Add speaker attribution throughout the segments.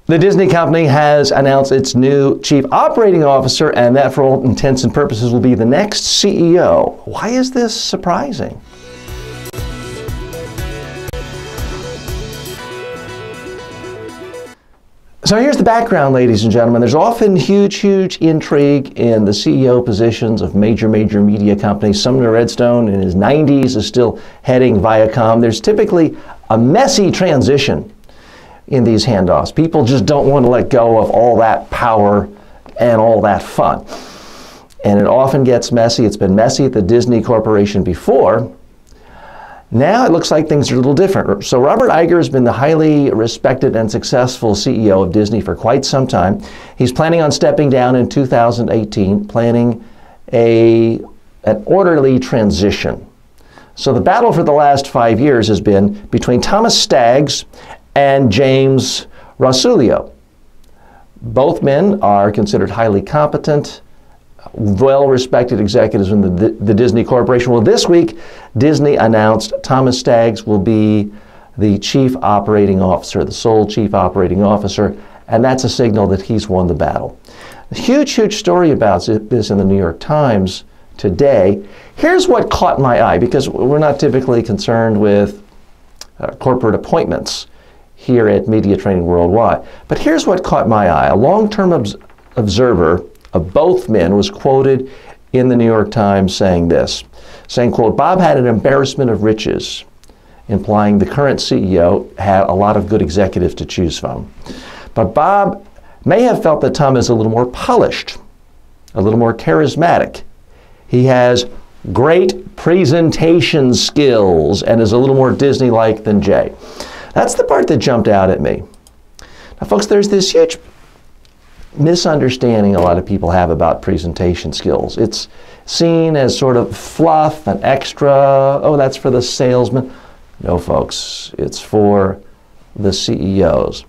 Speaker 1: The Disney company has announced its new chief operating officer, and that for all intents and purposes will be the next CEO. Why is this surprising? So here's the background, ladies and gentlemen. There's often huge intrigue in the CEO positions of major media companies. Sumner Redstone in his 90s is still heading Viacom. There's typically a messy transition in these handoffs. People just don't want to let go of all that power and all that fun. And it often gets messy. It's been messy at the Disney Corporation before. Now it looks like things are a little different. So Robert Iger has been the highly respected and successful CEO of Disney for quite some time. He's planning on stepping down in 2018, planning an orderly transition. So the battle for the last 5 years has been between Thomas Staggs and James Rosulio. Both men are considered highly competent, well-respected executives in the Disney Corporation. Well, this week, Disney announced Thomas Staggs will be the chief operating officer, the sole chief operating officer, and that's a signal that he's won the battle. A huge story about this in the New York Times today. Here's what caught my eye, because we're not typically concerned with corporate appointments here at Media Training Worldwide. But here's what caught my eye. A long-term observer of both men was quoted in the New York Times saying this, saying, quote, "Bob had an embarrassment of riches," implying the current CEO had a lot of good executives to choose from. But Bob may have felt that Tom is a little more polished, a little more charismatic. He has great presentation skills and is a little more Disney-like than Jay. That's the part that jumped out at me. Now, folks, there's this huge misunderstanding a lot of people have about presentation skills. It's seen as sort of fluff and extra. Oh, that's for the salesman. No, folks, it's for the CEOs.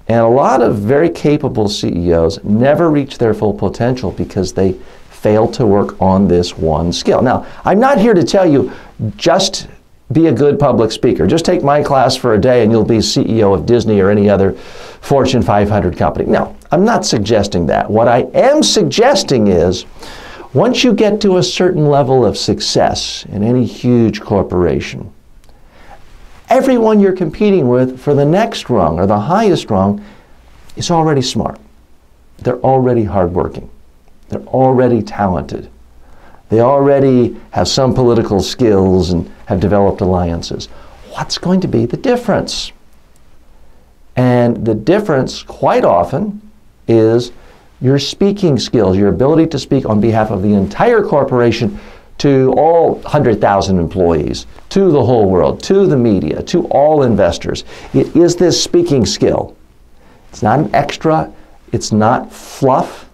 Speaker 1: And a lot of very capable CEOs never reach their full potential because they fail to work on this one skill. Now, I'm not here to tell you just be a good public speaker. Just take my class for a day and you'll be CEO of Disney or any other Fortune 500 company. No, I'm not suggesting that. What I am suggesting is once you get to a certain level of success in any huge corporation, everyone you're competing with for the next rung or the highest rung is already smart. They're already hardworking. They're already talented. They already have some political skills and have developed alliances. What's going to be the difference? And the difference quite often is your speaking skills, your ability to speak on behalf of the entire corporation to all 100,000 employees, to the whole world, to the media, to all investors. It is this speaking skill. It's not an extra. It's not fluff.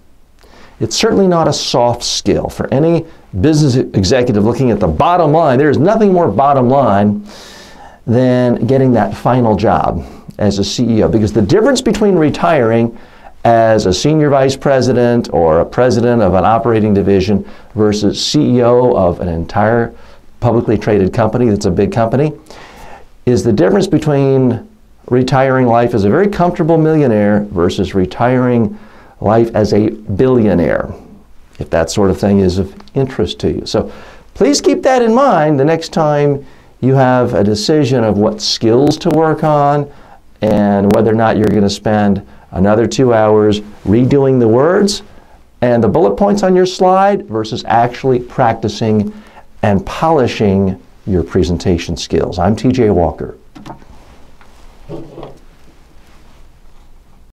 Speaker 1: It's certainly not a soft skill. For any business executive looking at the bottom line, there is nothing more bottom line than getting that final job as a CEO. Because the difference between retiring as a senior vice president or a president of an operating division versus CEO of an entire publicly traded company that's a big company is the difference between retiring life as a very comfortable millionaire versus retiring life as a billionaire, if that sort of thing is of interest to you. So please keep that in mind the next time you have a decision of what skills to work on and whether or not you're going to spend another 2 hours redoing the words and the bullet points on your slide versus actually practicing and polishing your presentation skills. I'm TJ Walker.